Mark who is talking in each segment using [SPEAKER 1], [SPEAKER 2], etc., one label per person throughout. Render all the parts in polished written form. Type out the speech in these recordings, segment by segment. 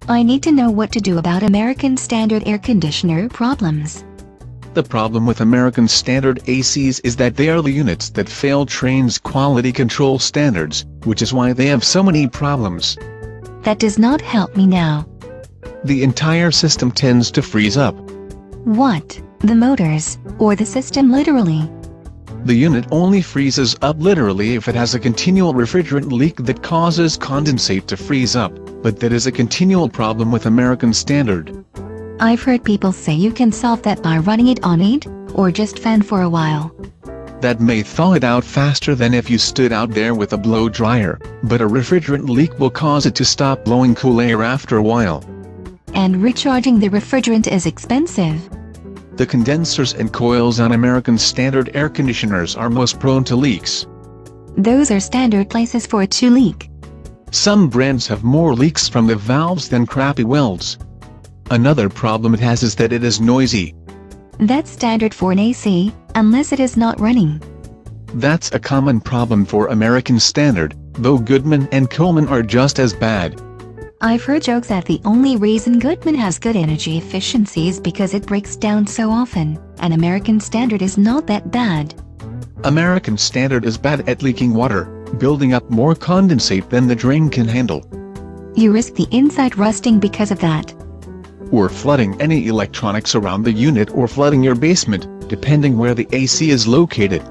[SPEAKER 1] I need to know what to do about American Standard air conditioner problems.
[SPEAKER 2] The problem with American Standard ACs is that they are the units that fail Trane's quality control standards, which is why they have so many problems.
[SPEAKER 1] That does not help me now.
[SPEAKER 2] The entire system tends to freeze up.
[SPEAKER 1] What? The motors, or the system literally?
[SPEAKER 2] The unit only freezes up literally if it has a continual refrigerant leak that causes condensate to freeze up, but that is a continual problem with American Standard.
[SPEAKER 1] I've heard people say you can solve that by running it on 8, or just fan for a while.
[SPEAKER 2] That may thaw it out faster than if you stood out there with a blow dryer, but a refrigerant leak will cause it to stop blowing cool air after a while.
[SPEAKER 1] And recharging the refrigerant is expensive.
[SPEAKER 2] The condensers and coils on American Standard air conditioners are most prone to leaks.
[SPEAKER 1] Those are standard places for it to leak.
[SPEAKER 2] Some brands have more leaks from the valves than crappy welds. Another problem it has is that it is noisy.
[SPEAKER 1] That's standard for an AC, unless it is not running.
[SPEAKER 2] That's a common problem for American Standard, though Goodman and Coleman are just as bad.
[SPEAKER 1] I've heard jokes that the only reason Goodman has good energy efficiency is because it breaks down so often, and American Standard is not that bad.
[SPEAKER 2] American Standard is bad at leaking water, building up more condensate than the drain can handle.
[SPEAKER 1] You risk the inside rusting because of that.
[SPEAKER 2] Or flooding any electronics around the unit or flooding your basement, depending where the AC is located.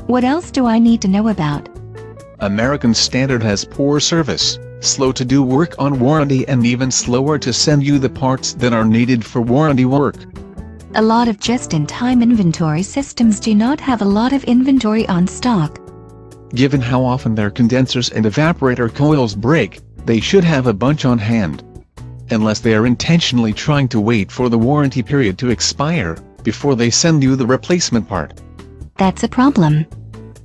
[SPEAKER 1] What else do I need to know about?
[SPEAKER 2] American Standard has poor service, slow to do work on warranty, and even slower to send you the parts that are needed for warranty work.
[SPEAKER 1] A lot of just-in-time inventory systems do not have a lot of inventory on stock.
[SPEAKER 2] Given how often their condensers and evaporator coils break, they should have a bunch on hand. Unless they are intentionally trying to wait for the warranty period to expire before they send you the replacement part.
[SPEAKER 1] That's a problem.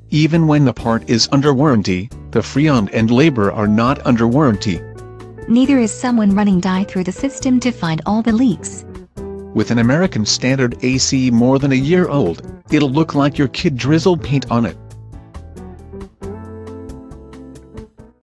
[SPEAKER 2] Even when the part is under warranty, the freon and labor are not under warranty.
[SPEAKER 1] Neither is someone running dye through the system to find all the leaks.
[SPEAKER 2] With an American Standard AC more than a year old, it'll look like your kid drizzled paint on it.